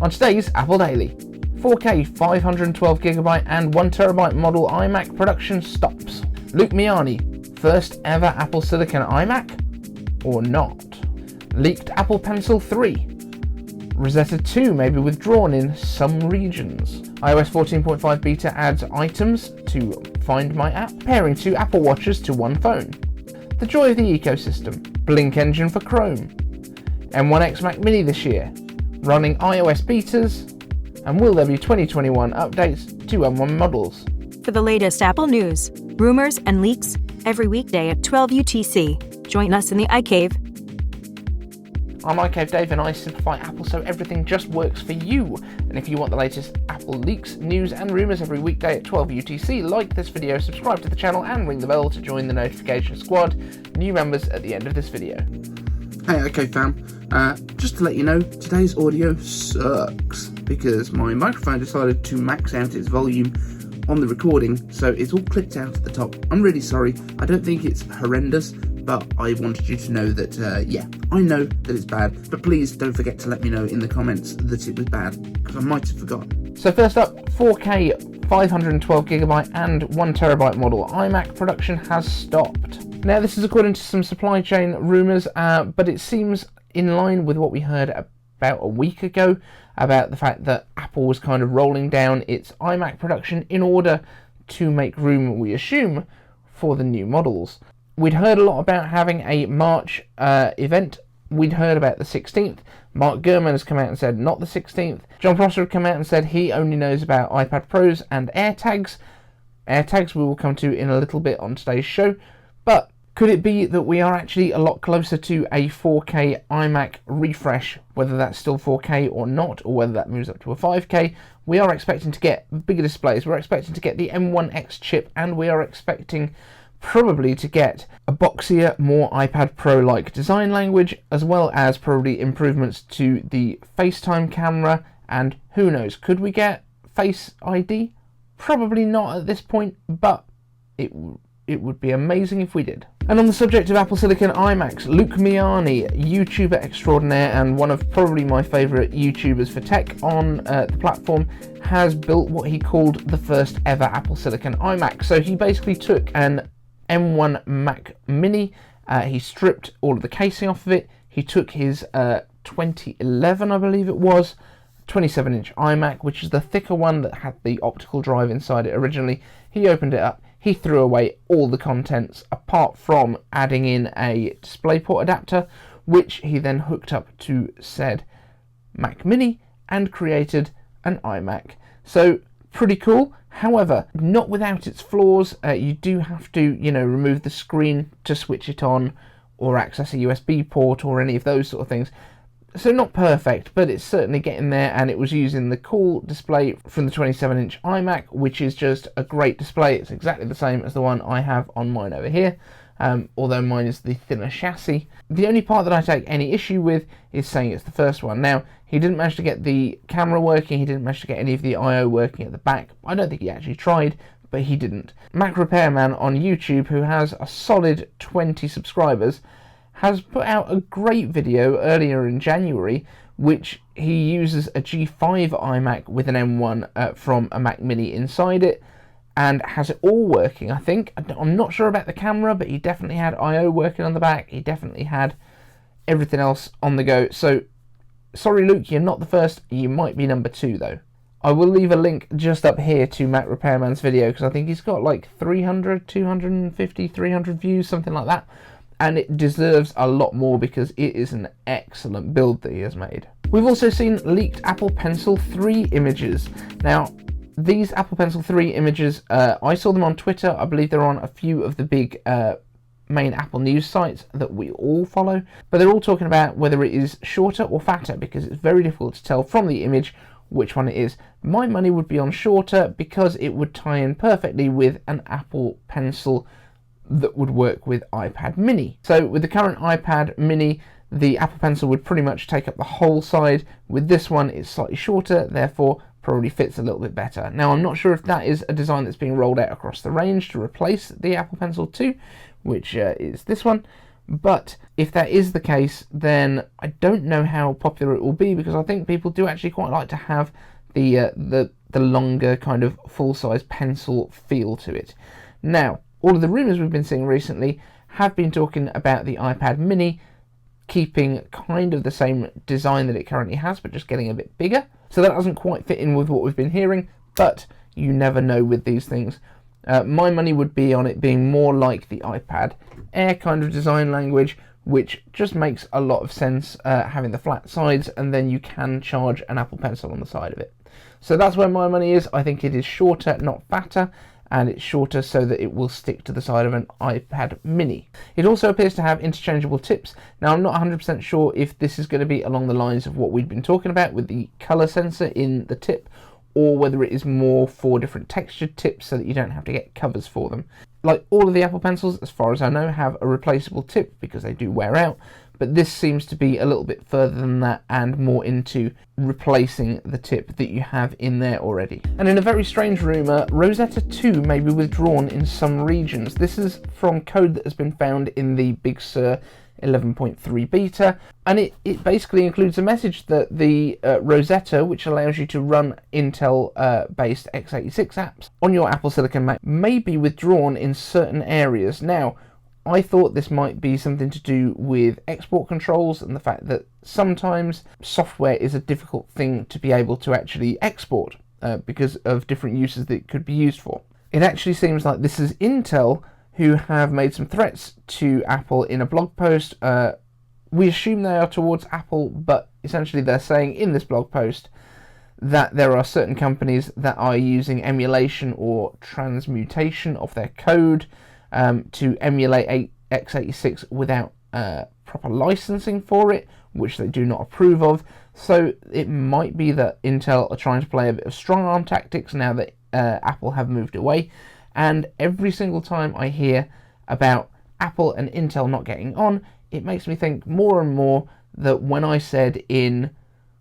On today's Apple Daily, 4K 512GB and 1TB model iMac production stops. Luke Miani, first ever Apple Silicon iMac? Or not? Leaked Apple Pencil 3. Rosetta 2 may be withdrawn in some regions. iOS 14.5 beta adds items to Find My app. Pairing 2 Apple Watches to one phone. The joy of the ecosystem. Blink engine for Chrome. M1X Mac Mini this year. Running iOS betas. And will there be 2021 updates to M1 models? For the latest Apple news, rumors, and leaks every weekday at 12 UTC. Join us in the iCave. I'm iCave Dave and I simplify Apple so everything just works for you. And if you want the latest Apple leaks, news and rumours every weekday at 12 UTC, like this video, subscribe to the channel and ring the bell to join the notification squad. New members at the end of this video. Hey iCave fam, just to let you know, today's audio sucks because my microphone decided to max out its volume on the recording, so it's all clipped out at the top. I'm really sorry. I don't think it's horrendous, but I wanted you to know that, yeah, I know that it's bad, but please don't forget to let me know in the comments that it was bad, because I might have forgotten. So first up, 4K 512GB and 1TB model iMac production has stopped. Now this is according to some supply chain rumours, but it seems in line with what we heard about a week ago, about the fact that Apple was kind of rolling down its iMac production in order to make room, we assume, for the new models. We'd heard a lot about having a March event. We'd heard about the 16th. Mark Gurman has come out and said not the 16th. John Prosser had come out and said he only knows about iPad Pros and AirTags. AirTags we will come to in a little bit on today's show. But could it be that we are actually a lot closer to a 4K iMac refresh, whether that's still 4K or not, or whether that moves up to a 5K? We are expecting to get bigger displays. We're expecting to get the M1X chip, and we are expecting probably to get a boxier, more iPad Pro-like design language, as well as probably improvements to the FaceTime camera, and who knows, could we get Face ID? Probably not at this point, but it would be amazing if we did. And on the subject of Apple Silicon iMacs, Luke Miani, YouTuber extraordinaire and one of probably my favourite YouTubers for tech on the platform, has built what he called the first ever Apple Silicon iMac. So he basically took an M1 Mac Mini, he stripped all of the casing off of it, he took his 2011, I believe it was, 27-inch iMac, which is the thicker one that had the optical drive inside it originally. He opened it up, he threw away all the contents apart from adding in a DisplayPort adapter, which he then hooked up to said Mac Mini and created an iMac. So pretty cool. However, not without its flaws. You do have to, remove the screen to switch it on or access a USB port or any of those sort of things. So not perfect, but it's certainly getting there, and it was using the cool display from the 27-inch iMac, which is just a great display. It's exactly the same as the one I have on mine over here, although mine is the thinner chassis. The only part that I take any issue with is saying it's the first one. Now, he didn't manage to get the camera working, he didn't manage to get any of the I/O working at the back. I don't think he actually tried, but he didn't. Mac Repairman on YouTube, who has a solid 20 subscribers, has put out a great video earlier in January, which he uses a G5 iMac with an M1 from a Mac Mini inside it, and has it all working, I think. I'm not sure about the camera, but he definitely had I/O working on the back, he definitely had everything else on the go. So, sorry Luke, you're not the first, you might be number 2 though. I will leave a link just up here to Mac Repairman's video, because I think he's got like 300, 250, 300 views, something like that. And it deserves a lot more because it is an excellent build that he has made. We've also seen leaked Apple Pencil 3 images. Now, these Apple Pencil 3 images, I saw them on Twitter. I believe they're on a few of the big main Apple news sites that we all follow. But they're all talking about whether it is shorter or fatter, because it's very difficult to tell from the image which one it is. My money would be on shorter because it would tie in perfectly with an Apple Pencil that would work with iPad Mini. So with the current iPad Mini, the Apple Pencil would pretty much take up the whole side. With this one, it's slightly shorter, therefore probably fits a little bit better. Now, I'm not sure if that is a design that's being rolled out across the range to replace the Apple Pencil 2, which is this one, But if that is the case, then I don't know how popular it will be, because I think people do actually quite like to have the longer kind of full-size pencil feel to it. Now, all of the rumours we've been seeing recently have been talking about the iPad mini keeping kind of the same design that it currently has, but just getting a bit bigger. So that doesn't quite fit in with what we've been hearing, but you never know with these things. My money would be on it being more like the iPad Air kind of design language, which just makes a lot of sense, having the flat sides, and then you can charge an Apple Pencil on the side of it. So that's where my money is. I think it is shorter, not fatter, and it's shorter so that it will stick to the side of an iPad mini. It also appears to have interchangeable tips. Now, I'm not 100% sure if this is going to be along the lines of what we've been talking about with the colour sensor in the tip, or whether it is more for different textured tips so that you don't have to get covers for them. Like all of the Apple Pencils, as far as I know, have a replaceable tip because they do wear out, but this seems to be a little bit further than that and more into replacing the tip that you have in there already. And in a very strange rumour, Rosetta 2 may be withdrawn in some regions. This is from code that has been found in the Big Sur 11.3 beta, and it basically includes a message that the Rosetta, which allows you to run Intel based x86 apps on your Apple Silicon Mac, may be withdrawn in certain areas. Now, I thought this might be something to do with export controls and the fact that sometimes software is a difficult thing to be able to actually export because of different uses that it could be used for. It actually seems like this is Intel who have made some threats to Apple in a blog post. We assume they are towards Apple, but essentially they're saying in this blog post that there are certain companies that are using emulation or transmutation of their code to emulate x86 without proper licensing for it, which they do not approve of. So it might be that Intel are trying to play a bit of strong arm tactics now that Apple have moved away. And every single time I hear about Apple and Intel not getting on, it makes me think more and more that when I said in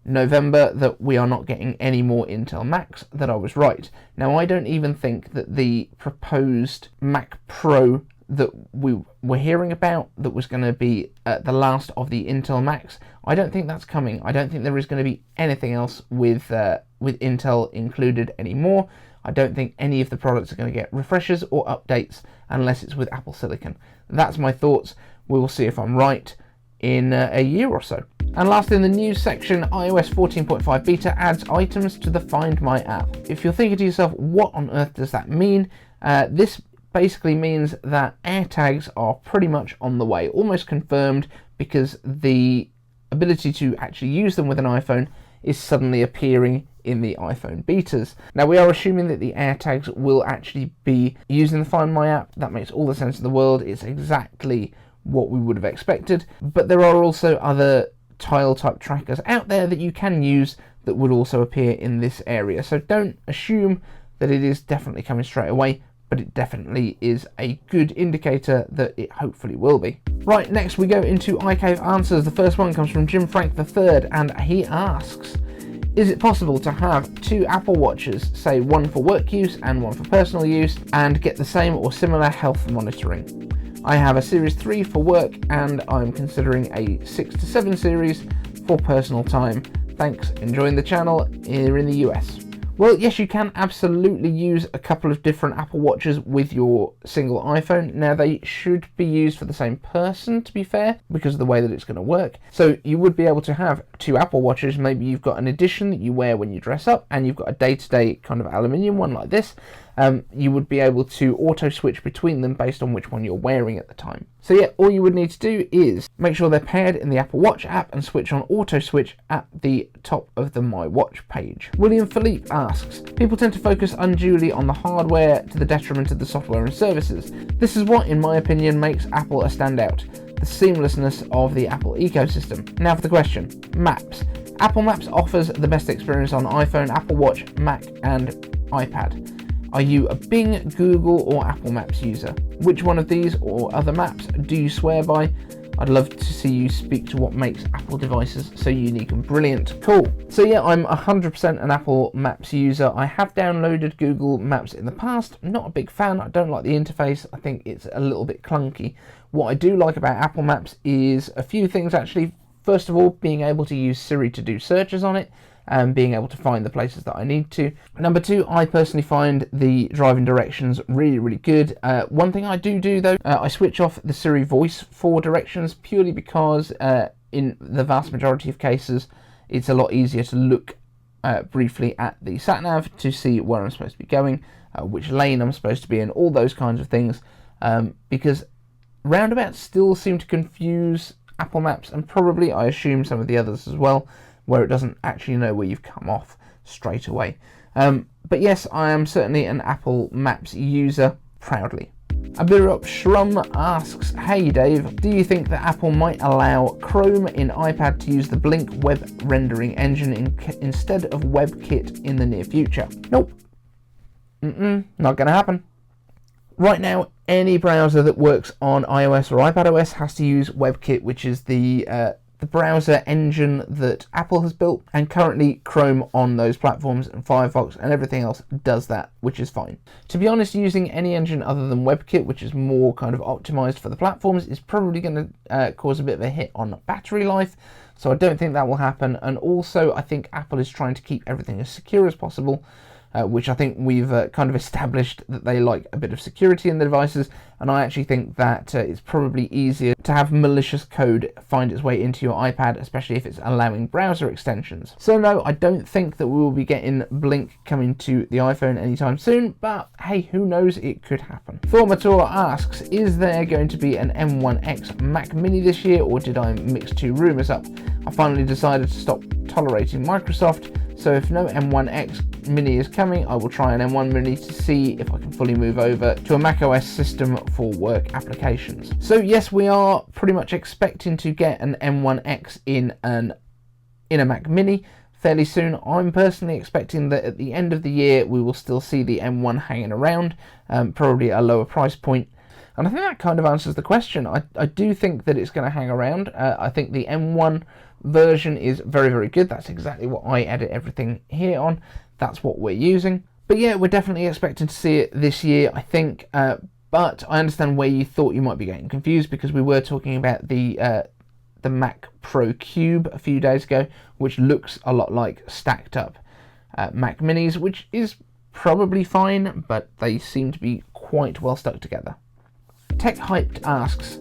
November that we are not getting any more Intel Macs, that I was right. Now, I don't even think that the proposed Mac Pro that we were hearing about, that was going to be the last of the Intel Macs, I don't think that's coming. I don't think there is going to be anything else with Intel included anymore. I don't think any of the products are going to get refreshers or updates unless it's with Apple Silicon. That's my thoughts. We will see if I'm right in a year or so. And last in the news section, iOS 14.5 beta adds items to the Find My app. If you're thinking to yourself, what on earth does that mean? This basically means that AirTags are pretty much on the way, almost confirmed, because the ability to actually use them with an iPhone is suddenly appearing in the iPhone betas. Now, we are assuming that the AirTags will actually be using the Find My app. That makes all the sense in the world. It's exactly what we would have expected. But there are also other tile type trackers out there that you can use that would also appear in this area. So don't assume that it is definitely coming straight away, but it definitely is a good indicator that it hopefully will be. Right, next we go into iCave Answers. The first one comes from Jim Frank III, and he asks, is it possible to have two Apple Watches, say one for work use and one for personal use, and get the same or similar health monitoring? I have a Series 3 for work, and I'm considering a 6 to 7 series for personal time. Thanks, enjoying the channel here in the US. Well, yes, you can absolutely use a couple of different Apple Watches with your single iPhone. Now, they should be used for the same person, to be fair, because of the way that it's going to work. So you would be able to have two Apple Watches. Maybe you've got an edition that you wear when you dress up, and you've got a day-to-day kind of aluminium one like this. You would be able to auto-switch between them based on which one you're wearing at the time. So yeah, all you would need to do is make sure they're paired in the Apple Watch app and switch on auto-switch at the top of the My Watch page. William Philippe asks, people tend to focus unduly on the hardware to the detriment of the software and services. This is what, in my opinion, makes Apple a standout, the seamlessness of the Apple ecosystem. Now for the question, Maps. Apple Maps offers the best experience on iPhone, Apple Watch, Mac and iPad. Are you a Bing, Google or Apple Maps user? Which one of these or other maps do you swear by? I'd love to see you speak to what makes Apple devices so unique and brilliant. Cool. So yeah, I'm 100% an Apple Maps user. I have downloaded Google Maps in the past. I'm not a big fan. I don't like the interface. I think it's a little bit clunky. What I do like about Apple Maps is a few things actually. First of all, being able to use Siri to do searches on it and being able to find the places that I need to. Number two, I personally find the driving directions really, really good. One thing I do though, I switch off the Siri voice for directions purely because in the vast majority of cases, it's a lot easier to look briefly at the sat-nav to see where I'm supposed to be going, which lane I'm supposed to be in, all those kinds of things, because roundabouts still seem to confuse Apple Maps, and probably, I assume, some of the others as well, where it doesn't actually know where you've come off straight away. But yes, I am certainly an Apple Maps user, proudly. Abirup Shrum asks, hey Dave, do you think that Apple might allow Chrome in iPad to use the Blink web rendering engine instead of WebKit in the near future? Nope. Not gonna happen. Right now, any browser that works on iOS or iPadOS has to use WebKit, which is the browser engine that Apple has built, and currently Chrome on those platforms and Firefox and everything else does that, which is fine. To be honest, using any engine other than WebKit, which is more kind of optimized for the platforms, is probably going to cause a bit of a hit on battery life, so I don't think that will happen. And also, I think Apple is trying to keep everything as secure as possible, which I think we've kind of established that they like a bit of security in the devices, and I actually think that it's probably easier to have malicious code find its way into your iPad, especially if it's allowing browser extensions. So no, I don't think that we will be getting Blink coming to the iPhone anytime soon, but hey, who knows, it could happen. Thormator asks, is there going to be an M1X Mac Mini this year, or did I mix two rumours up? I finally decided to stop tolerating Microsoft, so if no M1X Mini is coming, I will try an M1 Mini to see if I can fully move over to a macOS system for work applications. So yes, we are pretty much expecting to get an M1X in a Mac Mini fairly soon. I'm personally expecting that at the end of the year we will still see the M1 hanging around, probably at a lower price point. And I think that kind of answers the question. I do think that it's going to hang around. I think the M1 version is very, very good. That's exactly what I edit everything here on. That's what we're using. But yeah, we're definitely expecting to see it this year, I think. But I understand where you thought you might be getting confused, because we were talking about the Mac Pro Cube a few days ago, which looks a lot like stacked up Mac Minis, which is probably fine, but they seem to be quite well stuck together. Tech Hyped asks,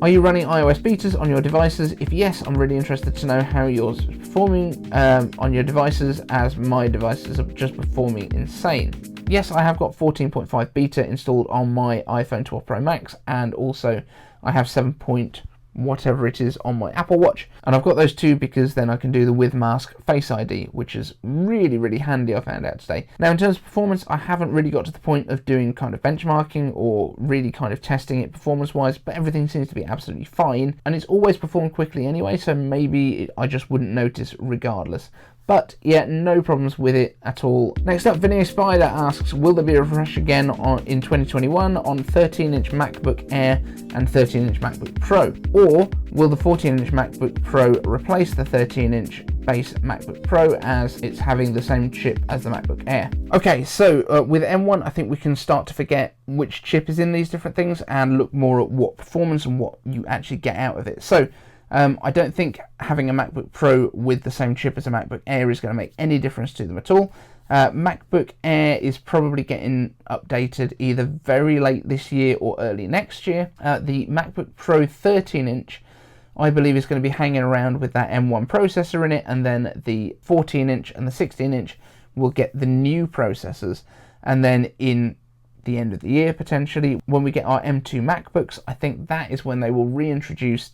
are you running iOS betas on your devices? If yes, I'm really interested to know how yours is performing on your devices, as my devices are just performing insane. Yes, I have got 14.5 beta installed on my iPhone 12 Pro Max, and also I have 7. Whatever it is on my Apple Watch, and I've got those two because then I can do the with mask Face ID, which is really, really handy, I found out today. Now in terms of performance, I haven't really got to the point of doing kind of benchmarking or really kind of testing it performance wise, but everything seems to be absolutely fine, and it's always performed quickly anyway, so maybe I just wouldn't notice regardless. But yeah, no problems with it at all. Next up, Vinny Spider asks, will there be a refresh again in 2021 on 13-inch MacBook Air and 13-inch MacBook Pro? Or will the 14-inch MacBook Pro replace the 13-inch base MacBook Pro, as it's having the same chip as the MacBook Air? Okay, so with M1, I think we can start to forget which chip is in these different things and look more at what performance and what you actually get out of it. So I don't think having a MacBook Pro with the same chip as a MacBook Air is going to make any difference to them at all. MacBook Air is probably getting updated either very late this year or early next year. The MacBook Pro 13-inch, I believe, is going to be hanging around with that M1 processor in it, and then the 14-inch and the 16-inch will get the new processors, and then in the end of the year, potentially, when we get our M2 MacBooks, I think that is when they will reintroduce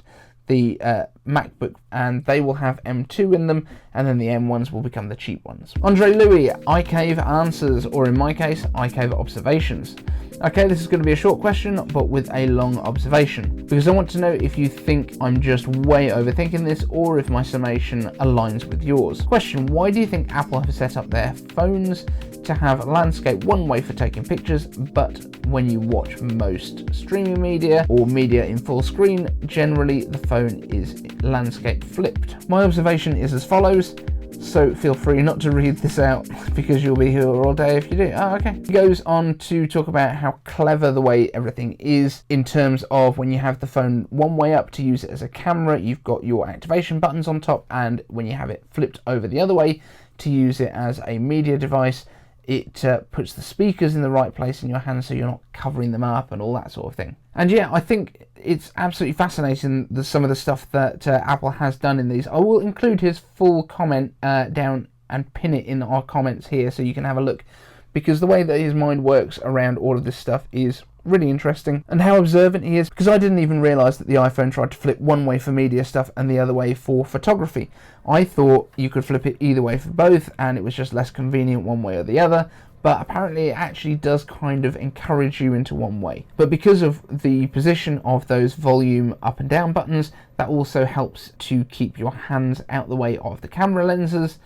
the MacBook, and they will have M2 in them, and then the M1s will become the cheap ones. Andre Louis, iCave answers, or in my case, iCave observations. Okay, this is going to be a short question, but with a long observation, because I want to know if you think I'm just way overthinking this, or if my summation aligns with yours. Question: why do you think Apple have set up their phones to have landscape one way for taking pictures, but when you watch most streaming media or media in full screen, generally the phone is landscape flipped? My observation is as follows, so feel free not to read this out because you'll be here all day if you do. Oh, okay. He goes on to talk about how clever the way everything is in terms of when you have the phone one way up to use it as a camera, you've got your activation buttons on top, and when you have it flipped over the other way to use it as a media device, it puts the speakers in the right place in your hand so you're not covering them up and all that sort of thing. And yeah, I think it's absolutely fascinating, some of the stuff that Apple has done in these. I will include his full comment down and pin it in our comments here so you can have a look, because the way that his mind works around all of this stuff is really interesting, and how observant he is, because I didn't even realise that the iPhone tried to flip one way for media stuff and the other way for photography. I thought you could flip it either way for both and it was just less convenient one way or the other, but apparently it actually does kind of encourage you into one way. But because of the position of those volume up and down buttons, that also helps to keep your hands out the way of the camera lenses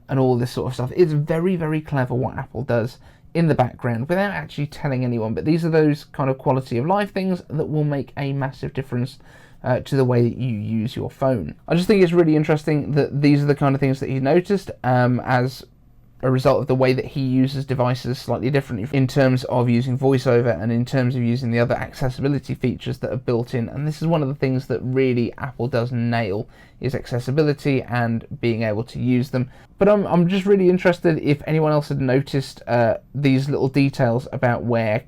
and all this sort of stuff. It's very, very clever what Apple does in the background without actually telling anyone, but these are those kind of quality of life things that will make a massive difference to the way that you use your phone. I just think it's really interesting that these are the kind of things that he noticed as a result of the way that he uses devices slightly differently in terms of using VoiceOver and in terms of using the other accessibility features that are built in. And this is one of the things that really Apple does nail, is accessibility and being able to use them. But I'm just really interested if anyone else had noticed these little details about where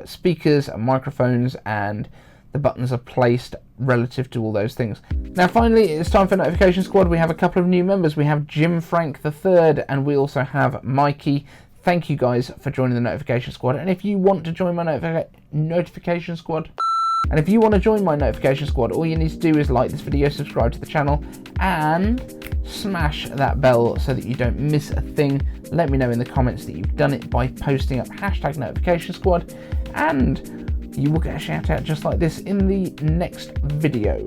speakers and microphones and the buttons are placed relative to all those things. Now finally, it's time for Notification Squad. We have a couple of new members. We have Jim Frank III and we also have Mikey. Thank you guys for joining the Notification Squad. And if you want to join my Notification Squad, all you need to do is like this video, subscribe to the channel, and smash that bell so that you don't miss a thing. Let me know in the comments that you've done it by posting up hashtag Notification Squad, and you will get a shout out just like this in the next video.